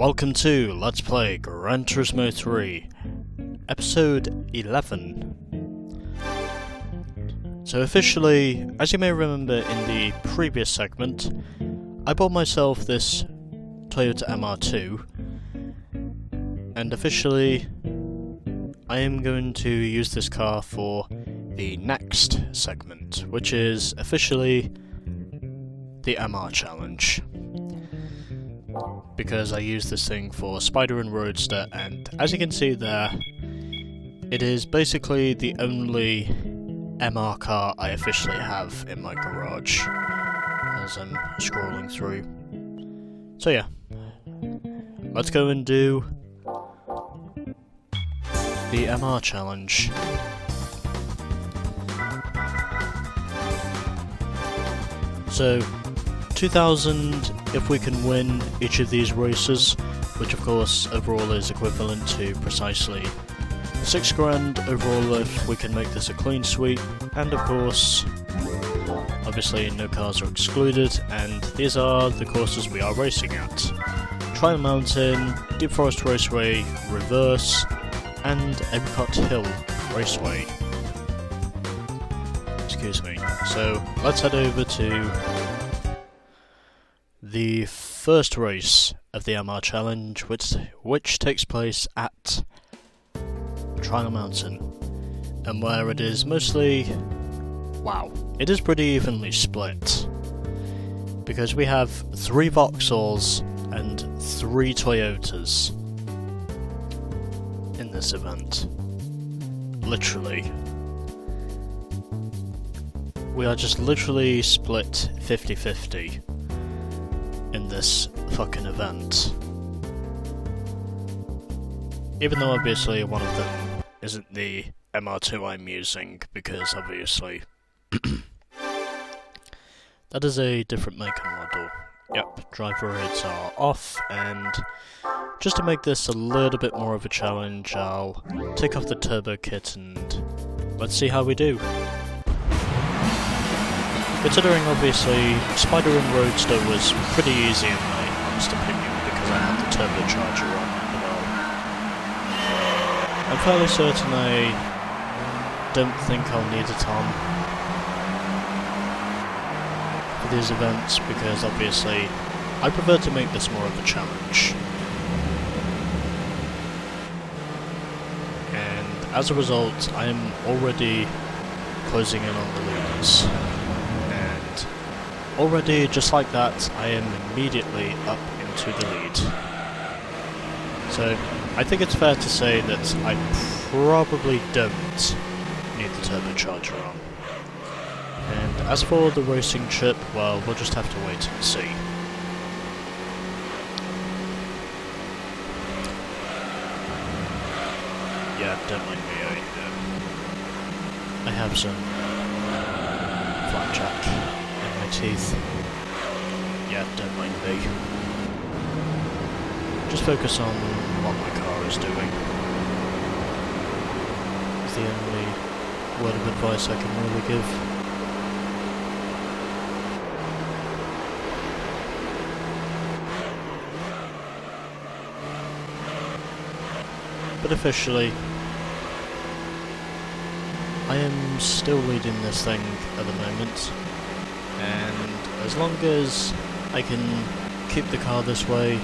welcome to Let's Play Gran Turismo 3, Episode 11. So officially, as you may remember in the previous segment, I bought myself this Toyota MR2, and officially I am going to use this car for the next segment, which is officially the MR Challenge. Because I use this thing for Spider and Roadster, and as you can see there, it is basically the only MR car I officially have in my garage, as I'm scrolling through. So yeah, let's go and do the MR Challenge. So, 2,000 if we can win each of these races, which of course overall is equivalent to precisely 6 grand overall if we can make this a clean sweep, and of course, obviously no cars are excluded, and these are the courses we are racing at. Trial Mountain, Deep Forest Raceway, Reverse, and Epcot Hill Raceway. Excuse me. So, let's head over to the first race of the MR Challenge, which takes place at Trial Mountain, and where it is mostly, wow, it is pretty evenly split, because we have 3 Vauxhalls and 3 Toyotas in this event. Literally. We are just literally split 50-50 in this fucking event. Even though obviously one of them isn't the MR2 I'm using, because obviously that is a different make and model. Yep, driver aids are off, and just to make this a little bit more of a challenge, I'll take off the turbo kit and let's see how we do. Considering obviously Spider and Roadster was pretty easy in my honest opinion, because I had the turbocharger on as well. I'm fairly certain I don't think I'll need it on for these events, because obviously I prefer to make this more of a challenge. And as a result, I am already closing in on the leaders. Already, just like that, I am immediately up into the lead. So, I think it's fair to say that I probably don't need the turbocharger on. And as for the racing chip, well, we'll just have to wait and see. Yeah, don't mind me, I have some flapjack teeth. Yeah, don't mind me. Just focus on what my car is doing. It's the only word of advice I can really give. But officially, I am still leading this thing at the moment. And as long as I can keep the car this way,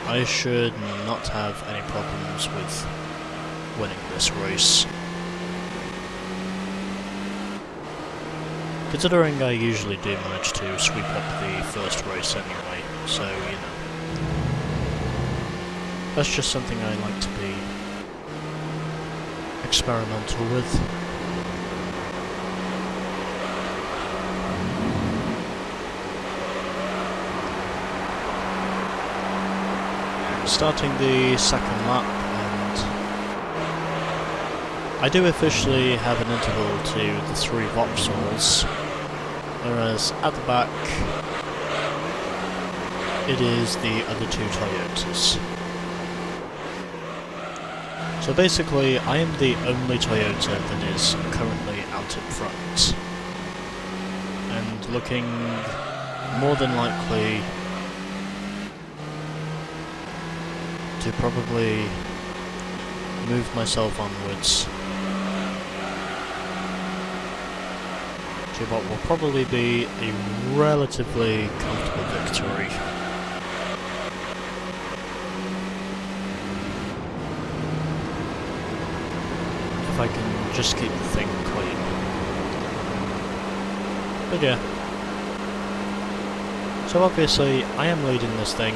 I should not have any problems with winning this race. Considering I usually do manage to sweep up the first race anyway, so, you know, that's just something I like to be experimental with. Starting the second lap, and I do officially have an interval to the 3 Vauxhalls, whereas at the back it is the other 2 Toyotas. So basically I am the only Toyota that is currently out in front, and looking more than likely to probably move myself onwards to what will probably be a relatively comfortable victory. If I can just keep the thing clean. But yeah. So obviously, I am leading this thing,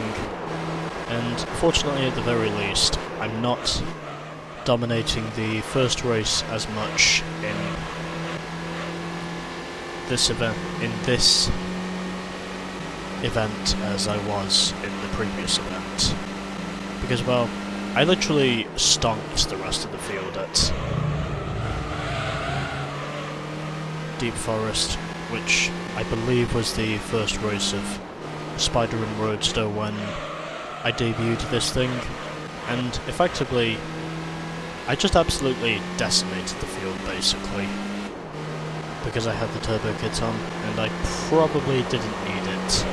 and fortunately at the very least, I'm not dominating the first race as much in this event as I was in the previous event. Because, well, I literally stonked the rest of the field at Deep Forest, which I believe was the first race of Spider and Roadster when I debuted this thing, and effectively I just absolutely decimated the field basically, because I had the turbo kit on, and I probably didn't need it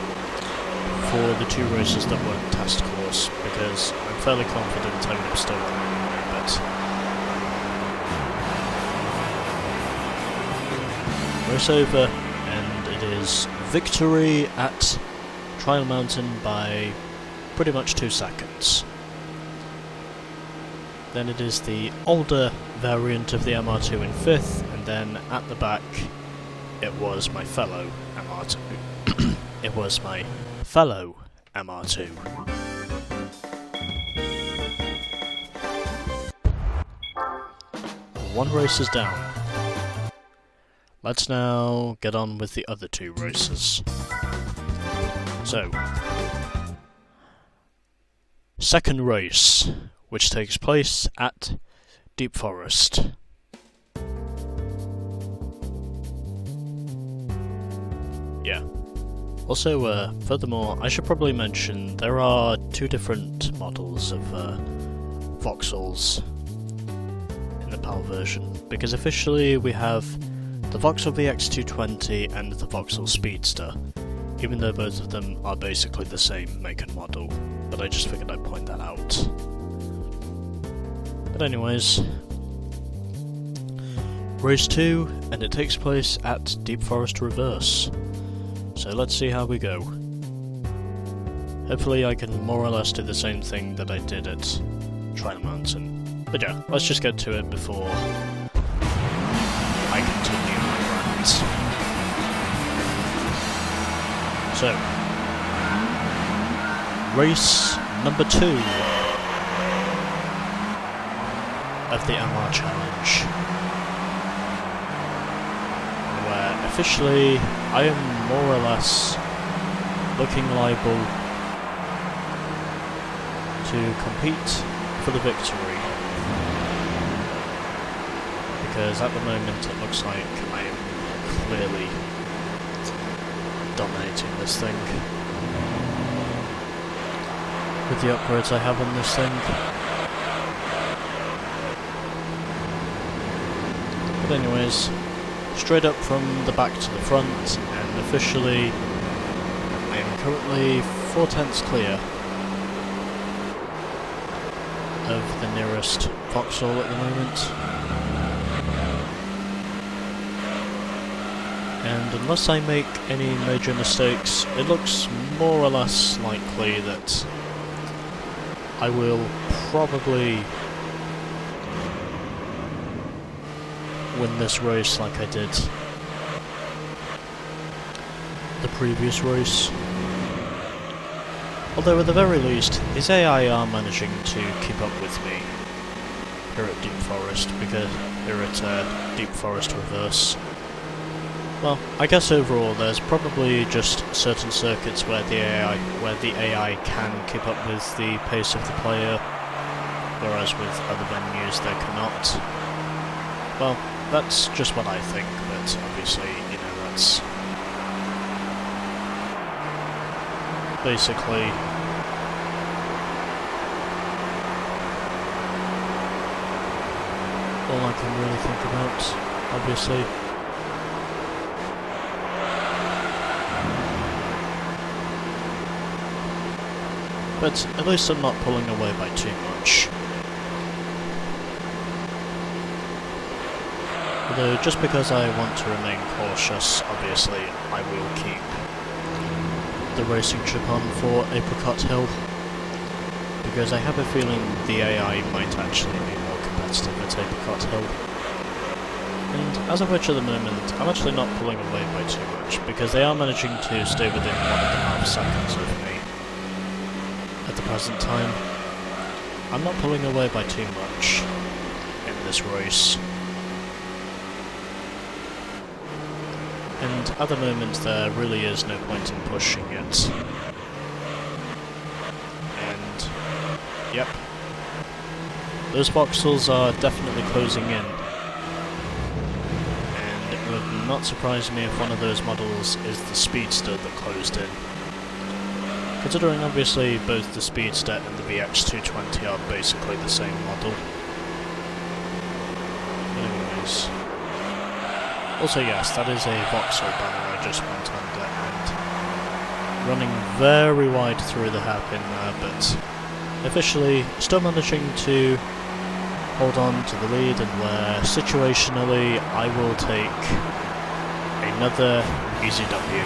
for the 2 races that weren't test course, because I'm fairly confident I would have still gone anyway, but race over, and it is victory at Trial Mountain by pretty much 2 seconds. Then it is the older variant of the MR2 in 5th, and then at the back it was my fellow MR2. It was my fellow MR2. One race is down. Let's now get on with the other 2 races. So, second race, which takes place at Deep Forest. Yeah. Also, furthermore, I should probably mention there are 2 different models of Vauxhalls in the PAL version, because officially we have the Vauxhall VX220 and the Vauxhall Speedster, even though both of them are basically the same make and model, but I just figured I'd point that out. But anyways, race 2, and it takes place at Deep Forest Reverse. So let's see how we go. Hopefully I can more or less do the same thing that I did at Trial Mountain. But yeah, let's just get to it before I continue my rant. So, race number 2 of the MR Challenge, where officially I am more or less looking liable to compete for the victory, because at the moment it looks like I am clearly dominating this thing with the upgrades I have on this thing. But anyways, straight up from the back to the front, and officially I am currently 4/10 clear of the nearest Vauxhall at the moment. And unless I make any major mistakes, it looks more or less likely that I will probably win this race like I did the previous race. Although at the very least, his AI are managing to keep up with me here at Deep Forest, because here at Deep Forest Reverse. Well, I guess overall there's probably just certain circuits where the AI can keep up with the pace of the player, whereas with other venues they cannot. Well, that's just what I think, but obviously, you know, that's basically all I can really think about, obviously. but at least I'm not pulling away by too much. Although, just because I want to remain cautious, obviously, I will keep the racing chip on for Apricot Hill, because I have a feeling the AI might actually be more competitive at Apricot Hill. And as of which at the moment, I'm actually not pulling away by too much, because they are managing to stay within 1.5 seconds of me at the present time. I'm not pulling away by too much in this race. And at the moment there really is no point in pushing it. And yep, those voxels are definitely closing in. And it would not surprise me if one of those models is the Speedster that closed in. Considering obviously both the Speedster and the VX220 are basically the same model. Anyways. Also yes, that is a voxel banner I just went under, and running very wide through the hairpin there, but officially still managing to hold on to the lead, and where situationally I will take another easy W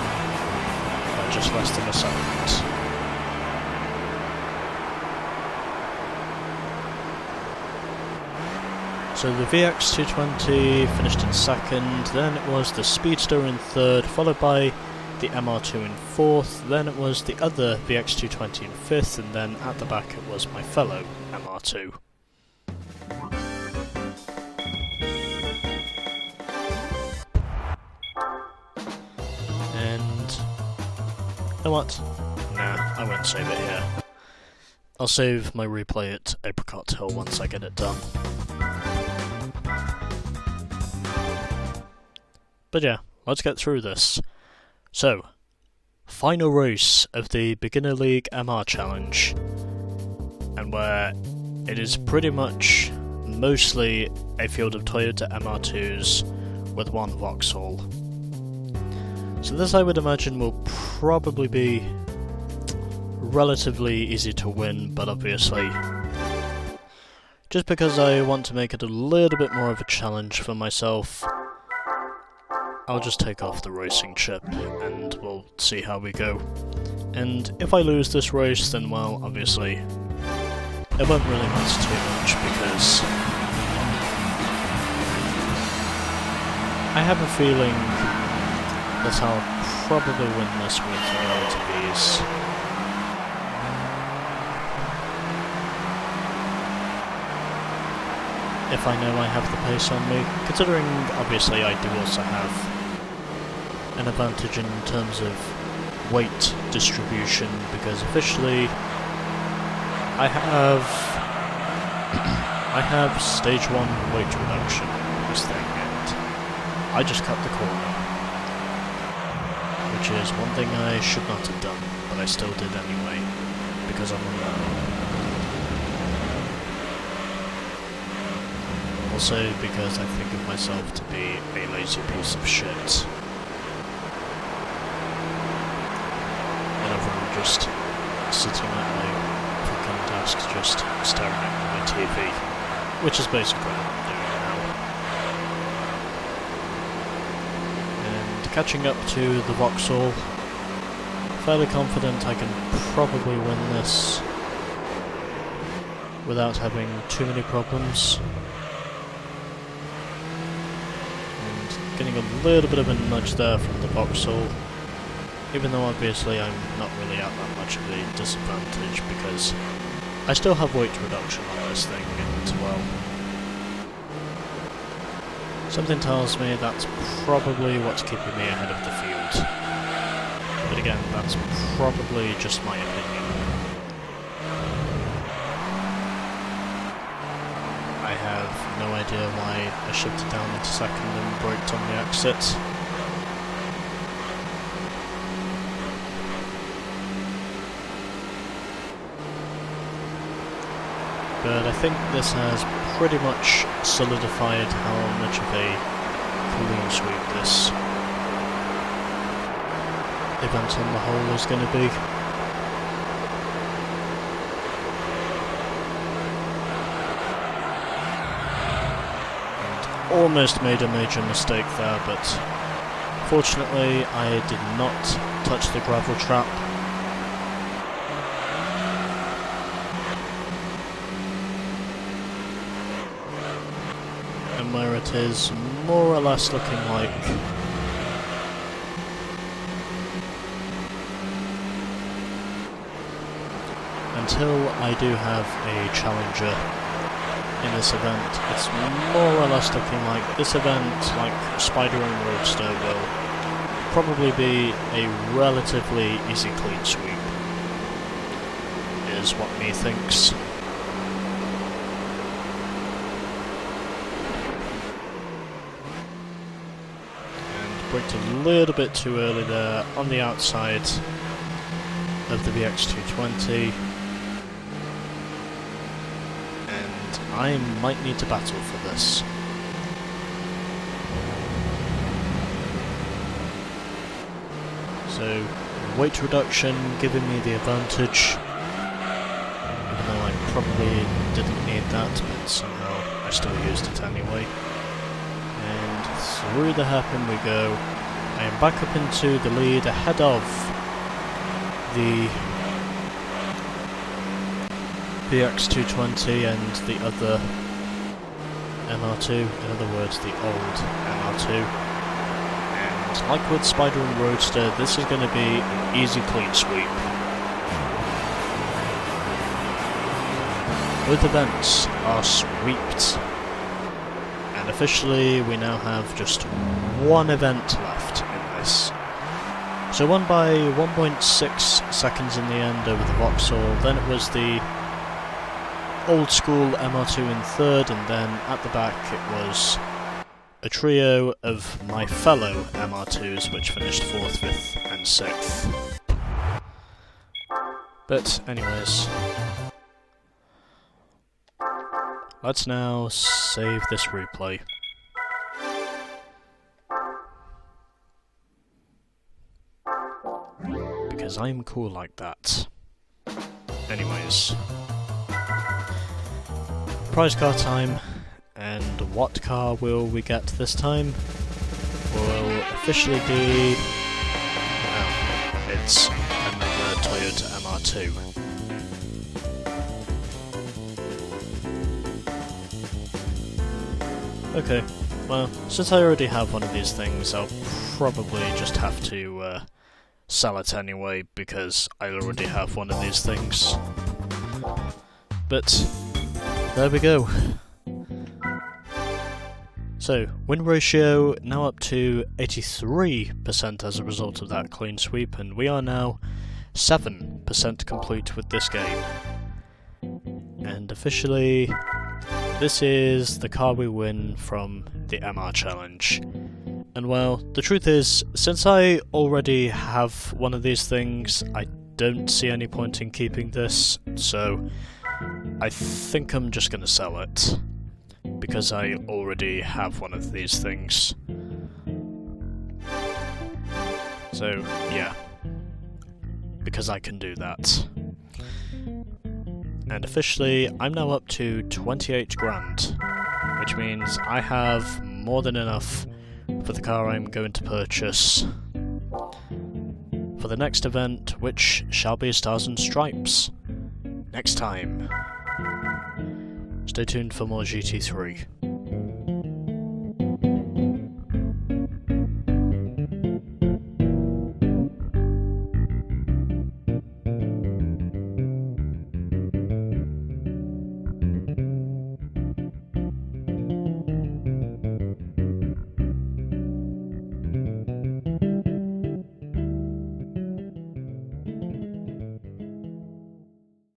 by just less than a second. So the VX220 finished in second, then it was the Speedster in third, followed by the MR2 in fourth, then it was the other VX220 in fifth, and then at the back it was my fellow MR2. And you know what? Nah, I won't save it here. I'll save my replay at Apricot Hill once I get it done. But yeah, let's get through this. So, final race of the Beginner League MR Challenge, and where it is pretty much mostly a field of Toyota MR2s with one Vauxhall. So this I would imagine will probably be relatively easy to win, but obviously, just because I want to make it a little bit more of a challenge for myself, I'll just take off the racing chip and we'll see how we go. And if I lose this race, then well, obviously, it won't really matter too much, because I have a feeling that I'll probably win this with relative ease. If I know I have the pace on me, considering obviously I do also have an advantage in terms of weight distribution, because officially I have stage 1 weight reduction on this thing, and I just cut the corner, which is one thing I should not have done, but I still did anyway, because I'm a man. Also because I think of myself to be a lazy piece of shit. Whenever I'm just sitting at my fucking desk just staring at my TV, which is basically what I'm doing now. And catching up to the Vauxhall, fairly confident I can probably win this without having too many problems. Getting a little bit of a nudge there from the Vauxhall, even though obviously I'm not really at that much of a disadvantage, because I still have weight reduction on this thing, and well, something tells me that's probably what's keeping me ahead of the field. But again, that's probably just my opinion. I have no idea why I shifted down into second and braked on the exit. But I think this has pretty much solidified how much of a clean sweep this event on the whole is going to be. almost made a major mistake there, but fortunately I did not touch the gravel trap. And where it is more or less looking like until I do have a challenger in this event, it's more or less looking like this event, like Spider and Roadster, will probably be a relatively easy clean sweep, is what me thinks. And braked a little bit too early there on the outside of the VX220. I might need to battle for this. So, weight reduction giving me the advantage, even though I probably didn't need that, but somehow I still used it anyway. And through the hairpin we go. I am back up into the lead ahead of the VX220 and the other MR2, in other words the old MR2. And like with Spider and Roadster, this is going to be an easy clean sweep. Both events are sweeped, and officially we now have just one event left in this. So won by 1.6 seconds in the end over the Vauxhall, then it was the old school MR2 in third, and then at the back it was a trio of my fellow MR2s which finished 4th, 5th and 6th. But anyways, let's now save this replay. Because I'm cool like that. Anyways, prize car time, and what car will we get this time? Will officially be... oh, it's another Toyota MR2. Okay, well, since I already have one of these things, I'll probably just have to sell it anyway, because I already have one of these things. But there we go. So, win ratio now up to 83% as a result of that clean sweep, and we are now 7% complete with this game. And officially, this is the car we win from the MR Challenge. And well, the truth is, since I already have one of these things, I don't see any point in keeping this, so I think I'm just going to sell it, because I already have one of these things. So, yeah, because I can do that. And officially, I'm now up to 28 grand, which means I have more than enough for the car I'm going to purchase for the next event, which shall be Stars and Stripes next time. Stay tuned for more GT3.